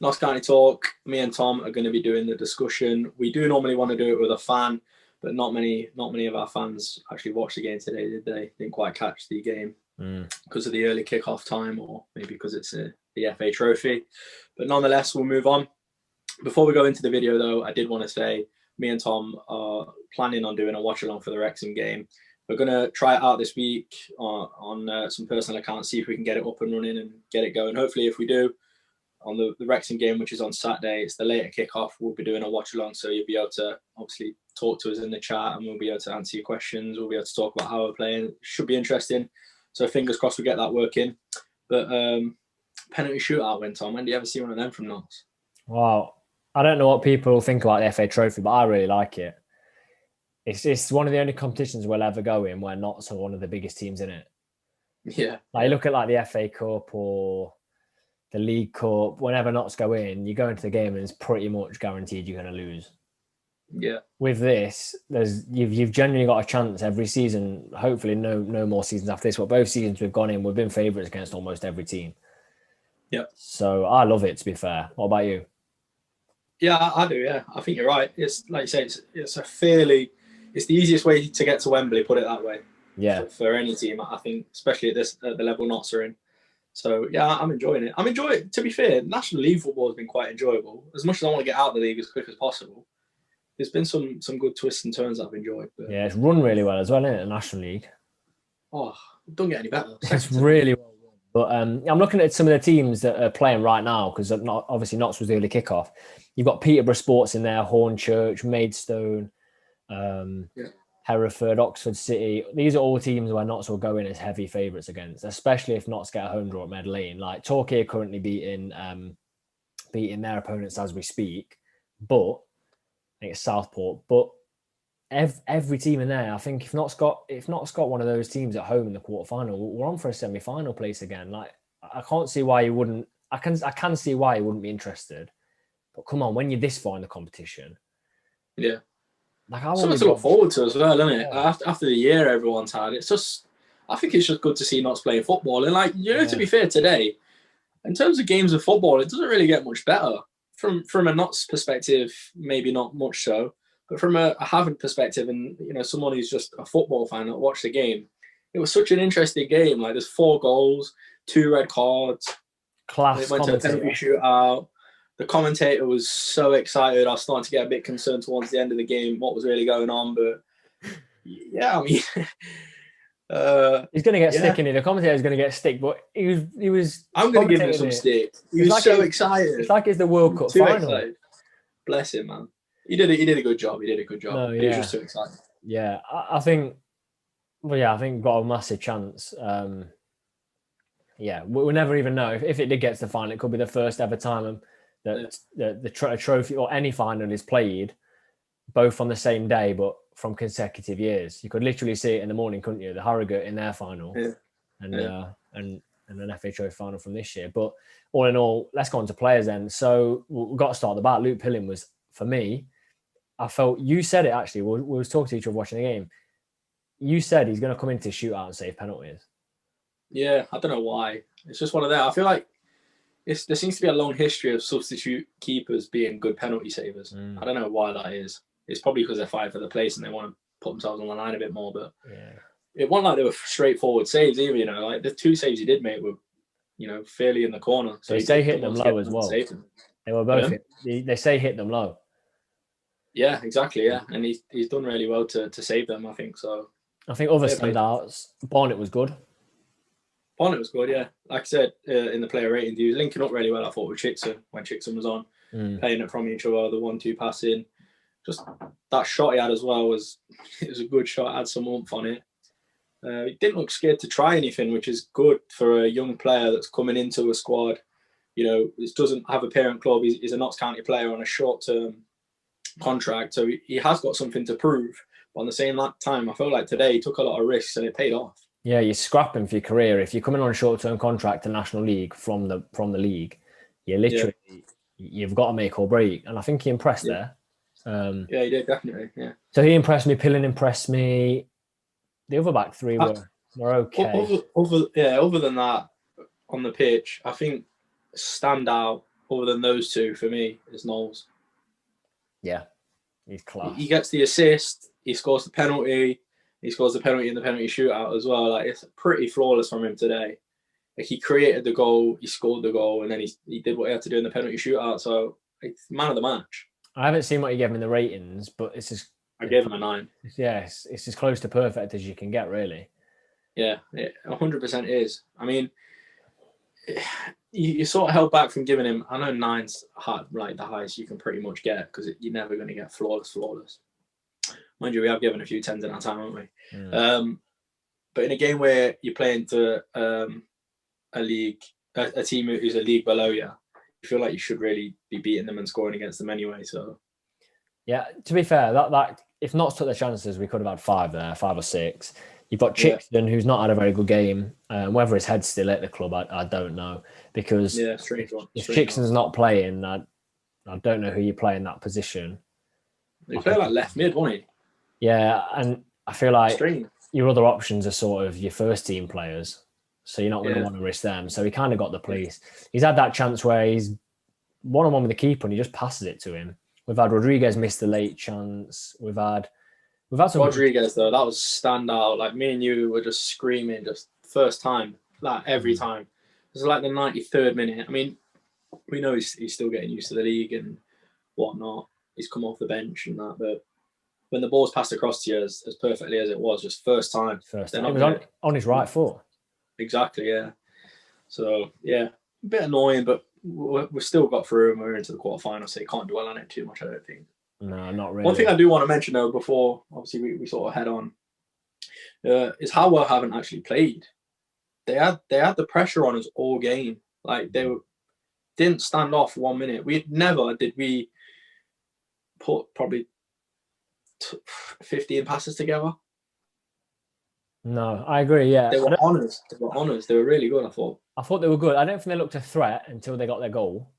Notts County Talk. Me and Tom are going to be doing the discussion. We do normally want to do it with a fan, but not many of our fans actually watched the game today, did they? Didn't quite catch the game because of the early kickoff time, or maybe because it's the FA Trophy. But nonetheless, we'll move on. Before we go into the video, though, I did want to say me and Tom are planning on doing a watch along for the Wrexham game. We're going to try it out this week on some personal accounts, see if we can get it up and running and get it going. Hopefully, if we do, on the Wrexham game, which is on Saturday, it's the later kickoff. We'll be doing a watch along, so you'll be able to obviously talk to us in the chat, and we'll be able to answer your questions. We'll be able to talk about how we're playing. It should be interesting. So fingers crossed we get that working. But penalty shootout went on. When do you ever see one of them from Notts? Well, I don't know what people think about the FA Trophy, but I really like it. It's one of the only competitions we'll ever go in where Notts are one of the biggest teams in it. Yeah. Like you look at like the FA Cup or the League Cup, whenever Notts go in, you go into the game and it's pretty much guaranteed you're going to lose. Yeah. With this, you've genuinely got a chance every season. Hopefully, no more seasons after this. But both seasons we've gone in, we've been favourites against almost every team. Yeah. So I love it. To be fair, what about you? Yeah, I do. Yeah, I think you're right. It's like you say, it's the easiest way to get to Wembley. Put it that way. Yeah. For any team, I think, especially at the level Notts are in. So yeah, I'm enjoying it. I'm enjoying it. To be fair, National League football has been quite enjoyable. As much as I want to get out of the league as quick as possible, there's been some good twists and turns that I've enjoyed. But yeah, it's run really well as well, isn't it? The National League. Oh, it don't get any better. It's really well run. But I'm looking at some of the teams that are playing right now because obviously Notts was the early kickoff. You've got Peterborough Sports in there, Hornchurch, Maidstone, Hereford, Oxford City. These are all teams where Notts will go in as heavy favourites against, especially if Notts get a home draw at Mead Lane. Like Torquay are currently beating their opponents as we speak, but I think it's Southport. But every team in there, I think if Notts got one of those teams at home in the quarterfinal, we're on for a semi-final place again. Like I can't see why you wouldn't. I can see why you wouldn't be interested. But come on, when you're this far in the competition, yeah. Like something to look forward to as well, isn't it? Yeah. After the year everyone's had, I think it's just good to see Notts playing football. And to be fair, today, in terms of games of football, it doesn't really get much better. From a Notts perspective, maybe not much so, but from a Havant perspective, and someone who's just a football fan that watched the game, it was such an interesting game. Like there's 4 goals, 2 red cards, class. It went to a penalty shootout. The commentator was so excited. I was starting to get a bit concerned towards the end of the game, what was really going on. But yeah, I mean, he's going to get stick in it. The commentator's going to get stick, but he was. I'm going to give him some stick. He was so excited. It's like it's the World Cup final. Excited. Bless him, man. He did a good job. He No, He was just too excited. Yeah, I think. Well, yeah, I think we've got a massive chance. Yeah, we'll never even know if it did get to the final. It could be the first ever time that the trophy or any final is played both on the same day but from consecutive years. You could literally see it in the morning, couldn't you? The Harrogate in their final and an FA Trophy final from this year. But all in all, let's go on to players then. So we've got to start the bat. Luke Pilling was, for me, I felt, you said it actually, we was talking to each other watching the game. You said he's going to come into shootout and save penalties. Yeah, I don't know why. It's just one of them. I feel like there seems to be a long history of substitute keepers being good penalty savers. I don't know why that is. It's probably because they're fighting for the place and they want to put themselves on the line a bit more. But it wasn't like they were straightforward saves either. Like the 2 saves he did make were, fairly in the corner. So they say hit them low as well. They were both. They say hit them low. Yeah, exactly. Yeah, and he's done really well to save them. I think so. I think other standouts. Barnett was good. Barnett was good, yeah. Like I said, in the player ratings, he was linking up really well, I thought, with Chickson when Chickson was on, playing it from each other, the 1-2 passing. Just that shot he had as well was a good shot, had some oomph on it. He didn't look scared to try anything, which is good for a young player that's coming into a squad. It doesn't have a parent club. He's a Notts County player on a short-term contract, so he has got something to prove. But on the same time, I feel like today he took a lot of risks and it paid off. Yeah, you're scrapping for your career. If you're coming on a short-term contract to National League from the league, you've got to make or break. And I think he impressed there. Yeah, he did, definitely. Yeah. So he impressed me. Pilling impressed me. The other back 3 were okay. Other than that, on the pitch, I think standout other than those two, for me, is Knowles. Yeah, he's class. He gets the assist. He scores the penalty. He scores the penalty in the penalty shootout as well. Like, it's pretty flawless from him today. Like, he created the goal, he scored the goal, and then he did what he had to do in the penalty shootout. So, it's man of the match. I haven't seen what you gave him in the ratings, but it's just... I gave him a 9. Yeah, it's as close to perfect as you can get, really. Yeah, it 100% is. I mean, you sort of held back from giving him... I know 9's like the highest you can pretty much get, because you're never going to get flawless. Mind you, we have given a few 10s in our time, haven't we? But in a game where you're playing to a team who's a league below you, you feel like you should really be beating them and scoring against them anyway. So, yeah, to be fair, that if not took the chances, we could have had 5 there, 5 or 6. You've got Chickson, who's not had a very good game. Whether his head's still at the club, I don't know, because strange one. If Chickson's not playing, I don't know who you play in that position. He played like left mid, wasn't he? Yeah, and I feel like strange. Your other options are sort of your first team players, so you're not going to want to risk them. So he kind of got the police. He's had that chance where he's one-on-one with the keeper and he just passes it to him. We've had Rodriguez miss the late chance. We've had some... Rodriguez, though, that was standout. Like, me and you were just screaming just first time, like every time. It was like the 93rd minute. I mean, we know he's still getting used to the league and whatnot. He's come off the bench and that, but when the ball's passed across to you as perfectly as it was, just first time. It was on his right foot. Exactly, yeah. So, yeah, a bit annoying, but we've still got through and we're into the quarterfinals, so you can't dwell on it too much, I don't think. No, not really. One thing I do want to mention, though, before obviously we sort of head on, is how well Havant actually played. They had the pressure on us all game. Like, didn't stand off 1 minute. We put probably 15 passes together. No, I agree. Yeah, they were honest. They were really good. I thought they were good. I don't think they looked a threat until they got their goal.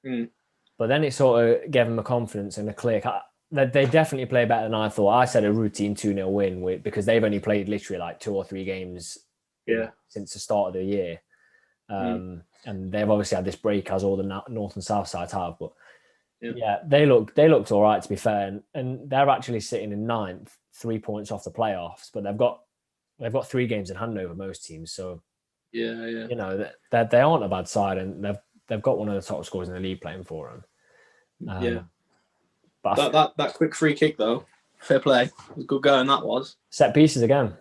But then it sort of gave them a confidence and a click. They definitely play better than I thought. I said a routine 2-0 win because they've only played literally like 2 or 3 games since the start of the year. And they've obviously had this break as all the north and south sides have. But yeah, they looked all right, to be fair. And they're actually sitting in 9th, 3 points off the playoffs. But they've got 3 games in hand over most teams. So you know, they aren't a bad side, and they've got one of the top scorers in the league playing for them. But that quick free kick, though, fair play. It was good going, that was. Set pieces again.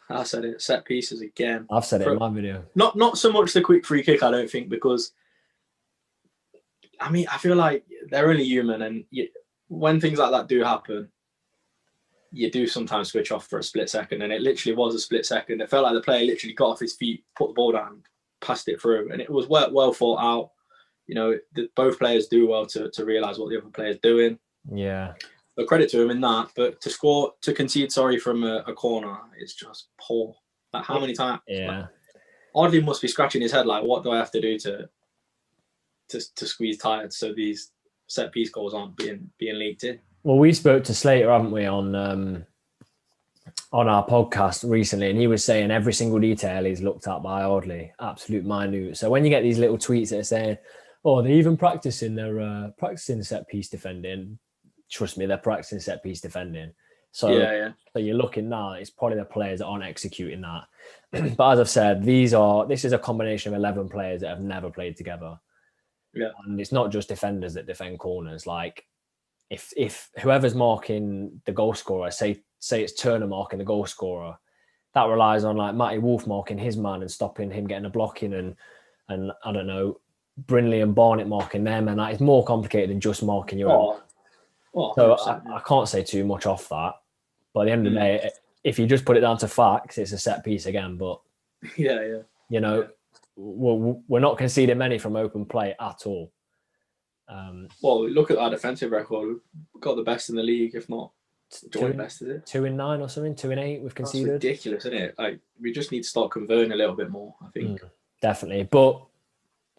I said it. Set pieces again. I've said it in my video. Not so much the quick free kick, I don't think, because I mean, I feel like they're only human, and when things like that do happen, you do sometimes switch off for a split second, and it literally was a split second. It felt like the player literally got off his feet, put the ball down, passed it through, and it was well thought out. You know, both players do well to realise what the other player's doing. Yeah. So credit to him in that, but to concede from a corner, it's just poor. Like, how many times? Yeah. Like, Audley must be scratching his head like, what do I have to do to squeeze tired so these set piece goals aren't being leaked in? Well, we spoke to Slater, haven't we, on our podcast recently, and he was saying every single detail is looked at by Audley, absolute minute. So when you get these little tweets that are saying, "Oh, they're even practicing set piece defending," trust me, they're practicing set piece defending. So, So you're looking now, it's probably the players that aren't executing that. But as I've said, this is a combination of 11 players that have never played together. Yeah, and it's not just defenders that defend corners. Like, if whoever's marking the goal scorer, say it's Turner marking the goal scorer, that relies on like Matty Wolf marking his man and stopping him getting a blocking, and I don't know, Brinley and Barnett marking them, and that is more complicated than just marking your own. So I can't say too much off that. But at the end of the day, if you just put it down to facts, it's a set piece again. But you know, we're not conceding many from open play at all. Well, look at our defensive record. We've got the best in the league, if not joint best, is it? 2 in 9 or something, 2 in 8 we've conceded. That's ridiculous, isn't it? Like, we just need to start converting a little bit more, I think. Definitely. But,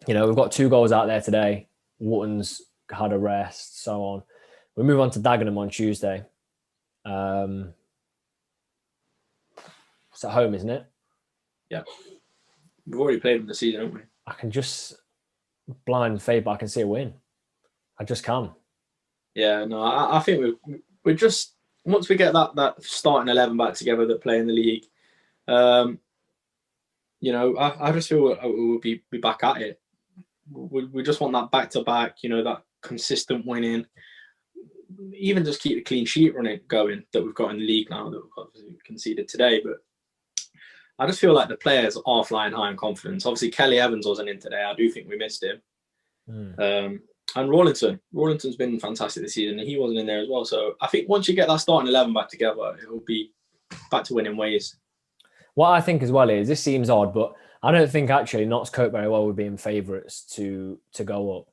you know, we've got 2 goals out there today. Wotton's had a rest, so on. We move on to Dagenham on Tuesday. It's at home, isn't it? Yeah. We've already played them this season, haven't we? I can just blind faith, but I can see a win. I just can. Yeah, no, I think we're just, once we get that starting 11 back together that play in the league, you know, I just feel we'll be back at it. We just want that back-to-back, you know, that consistent winning. Even just keep the clean sheet running going that we've got in the league now that we've conceded today. But I just feel like the players are flying high in confidence. Obviously, Kelly Evans wasn't in today. I do think we missed him. And Rawlinson's been fantastic this season, and he wasn't in there as well. So I think once you get that starting 11 back together, it will be back to winning ways. What I think as well is, this seems odd, but I don't think actually Notts cope very well with being favourites to go up.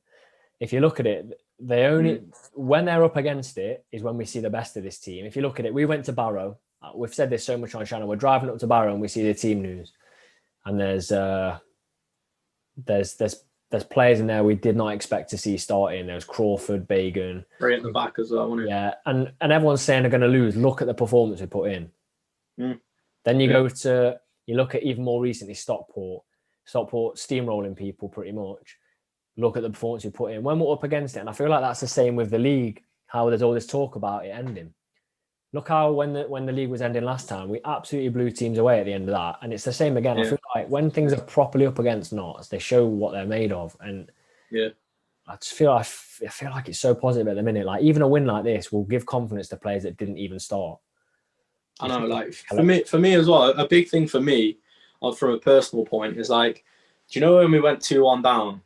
If you look at it, they only when they're up against it is when we see the best of this team. If you look at it, we went to Barrow. We've said this so much on channel. We're driving up to Barrow and we see the team news, and there's players in there we did not expect to see starting. There's Crawford, Bagan, right at the back as well, wasn't it? Yeah, and everyone's saying they're going to lose. Look at the performance we put in. Then you look at even more recently Stockport steamrolling people pretty much. Look at the performance we put in when we're up against it, and I feel like that's the same with the league. How there's all this talk about it ending. Look how when the league was ending last time, we absolutely blew teams away at the end of that, and it's the same again. I feel like when things are properly up against Notts, they show what they're made of, and I just feel like it's so positive at the minute. Like even a win like this will give confidence to players that didn't even start. I know, like for me as well. A big thing for me, from a personal point, is like, do you know when we went 2-1 down?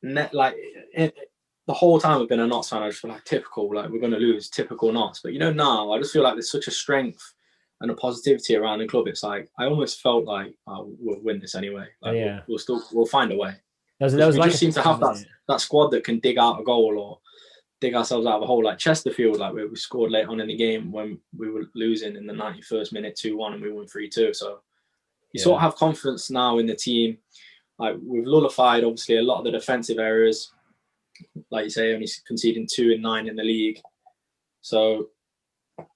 The whole time I've been a Notts fan, I just feel like typical, like we're going to lose, typical Notts. But you know, now I just feel like there's such a strength and a positivity around the club. It's like I almost felt like we'll win this anyway. Like, we'll find a way. We just seem to have that squad that can dig out a goal or dig ourselves out of a hole. Like Chesterfield, like we scored late on in the game when we were losing in the 91st minute 2-1 and we won 3-2. So you sort of have confidence now in the team. Like we've nullified obviously a lot of the defensive areas. Like you say, only conceding 2 in 9 in the league. So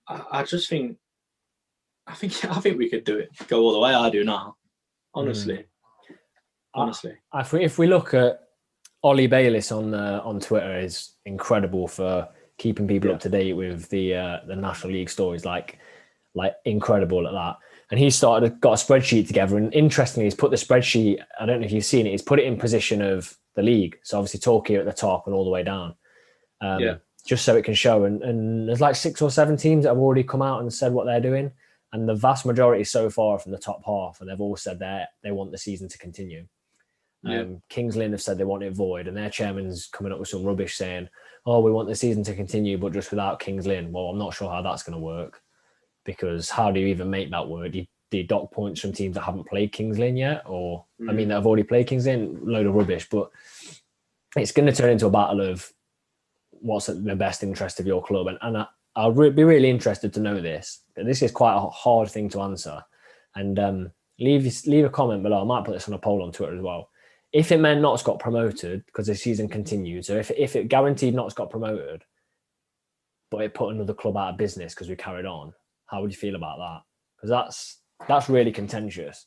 I just think I think we could do it. Go all the way. I do now. Honestly. If we look at Ollie Bayliss on Twitter, is incredible for keeping people up to date with the National League stories. Like incredible at that. And he got a spreadsheet together. And interestingly, he's put the spreadsheet, I don't know if you've seen it, he's put it in position of the league. So obviously Torquay at the top and all the way down. Just so it can show. And there's like 6 or 7 teams that have already come out and said what they're doing. And the vast majority so far from the top half. And they've all said they want the season to continue. Kings Lynn have said they want it void. And their chairman's coming up with some rubbish saying, oh, we want the season to continue, but just without Kings Lynn. Well, I'm not sure how that's going to work. Because how do you even make that work? Do you dock points from teams that haven't played Kings Lynn yet? Or, I mean, that have already played Kings Lynn? Load of rubbish. But it's going to turn into a battle of what's in the best interest of your club. And I'll be really interested to know this. This is quite a hard thing to answer. And leave a comment below. I might put this on a poll on Twitter as well. If it meant Notts got promoted because the season continued, so if it guaranteed Notts got promoted, but it put another club out of business because we carried on, how would you feel about that? Because that's really contentious.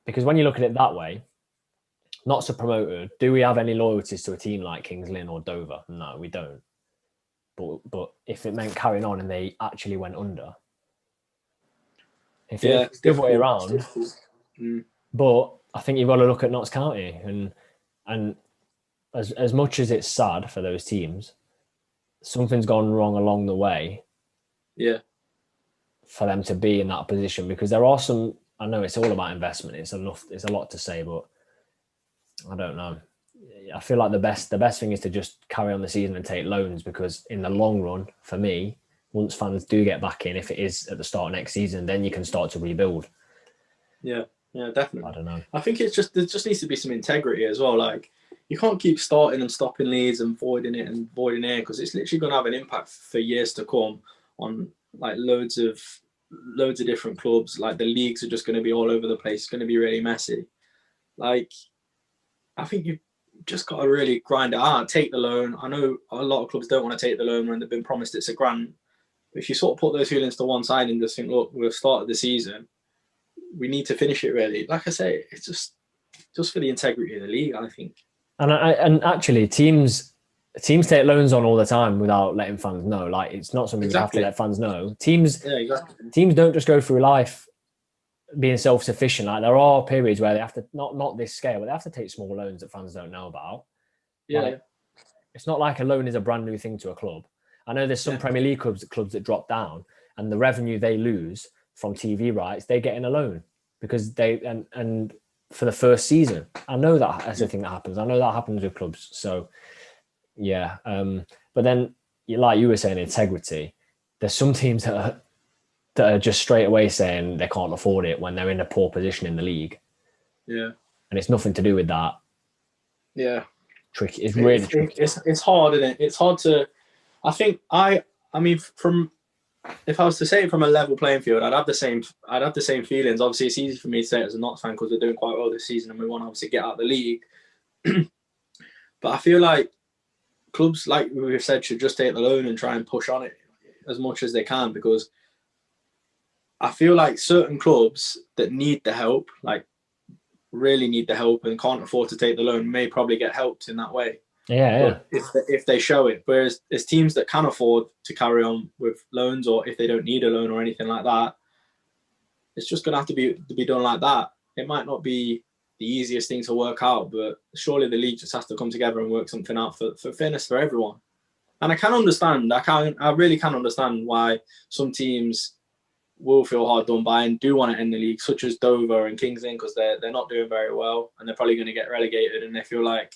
Because when you look at it that way, not so promoted, do we have any loyalties to a team like Kings Lynn or Dover? No, we don't. But if it meant carrying on and they actually went under, it's the other way around. But I think you've got to look at Notts County and as much as it's sad for those teams, something's gone wrong along the way. Yeah. For them to be in that position, because there are some, I know it's all about investment. It's a lot to say, but I don't know. I feel like the best thing is to just carry on the season and take loans, because in the long run, for me, once fans do get back in, if it is at the start of next season, then you can start to rebuild. Yeah, definitely. I don't know. I think there just needs to be some integrity as well. Like you can't keep starting and stopping leads and voiding it, because it's literally going to have an impact for years to come on like loads of different clubs. Like the leagues are just going to be all over the place. It's going to be really messy. Like I think you've just got to really grind it out, take the loan. I know a lot of clubs don't want to take the loan when they've been promised it's a grant. But if you sort of put those feelings to one side and just think, look, we've started the season, we need to finish it really. Like I say, it's just just for the integrity of the league, I think. And actually, teams take loans on all the time without letting fans know. Like, it's not something you have to let fans know. Teams don't just go through life being self-sufficient. Like, there are periods where they have to, not this scale, but they have to take small loans that fans don't know about. Yeah. Like, it's not like a loan is a brand new thing to a club. I know there's some Premier League clubs that drop down, and the revenue they lose from TV rights, they get in a loan because they and for the first season. I know that's a thing that happens. I know that happens with clubs. So yeah. But then, like you were saying, integrity. There's some teams that are just straight away saying they can't afford it when they're in a poor position in the league. Yeah. And it's nothing to do with that. Yeah. Tricky. It's really tricky. It's hard, isn't it? It's hard to. I think I mean, if I was to say it from a level playing field, I'd have the same feelings. Obviously, it's easy for me to say it as a Notts fan because we're doing quite well this season and we want to obviously get out of the league. But I feel like clubs, like we've said, should just take the loan and try and push on it as much as they can, because I feel like certain clubs that need the help, like really need the help and can't afford to take the loan, may probably get helped in that way. Yeah. If they show it, whereas there's teams that can afford to carry on with loans, or if they don't need a loan or anything like that, it's just going to have to be done like that. It might not be the easiest thing to work out, but surely the league just has to come together and work something out for fairness for everyone. And I can understand. I really can understand why some teams will feel hard done by and do want to end the league, such as Dover and Kings Lynn, because they're not doing very well and they're probably going to get relegated, and they feel like,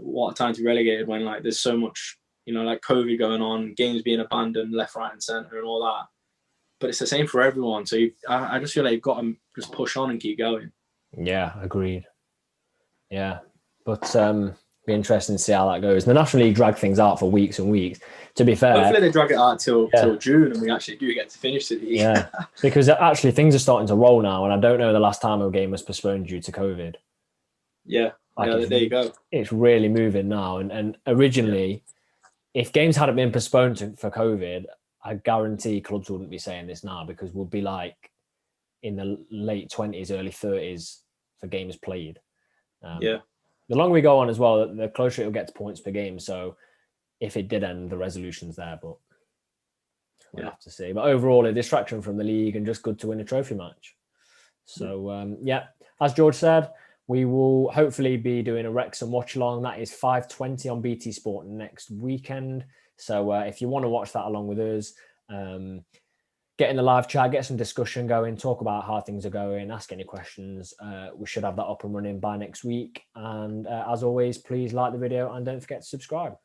what a time to be relegated when like there's so much, like COVID going on, games being abandoned left, right and centre and all that. But it's the same for everyone. So I just feel like you've got to just push on and keep going. Yeah, agreed. Yeah. But be interesting to see how that goes. The National League drag things out for weeks and weeks. To be fair, hopefully they drag it out till June and we actually do get to finish the league. Yeah, because actually things are starting to roll now, and I don't know the last time a game was postponed due to COVID. Yeah. There you go. It's really moving now. And originally, if games hadn't been postponed for COVID, I guarantee clubs wouldn't be saying this now, because we'll be like in the late 20s, early 30s for games played. The longer we go on as well, the closer it'll get to points per game. So if it did end, the resolution's there, but we'll have to see. But overall, a distraction from the league and just good to win a trophy match. So, as George said, we will hopefully be doing a Wrexham watch along. That is 5:20 on BT Sport next weekend. So if you want to watch that along with us, get in the live chat, get some discussion going, talk about how things are going, ask any questions. We should have that up and running by next week. And as always, please like the video and don't forget to subscribe.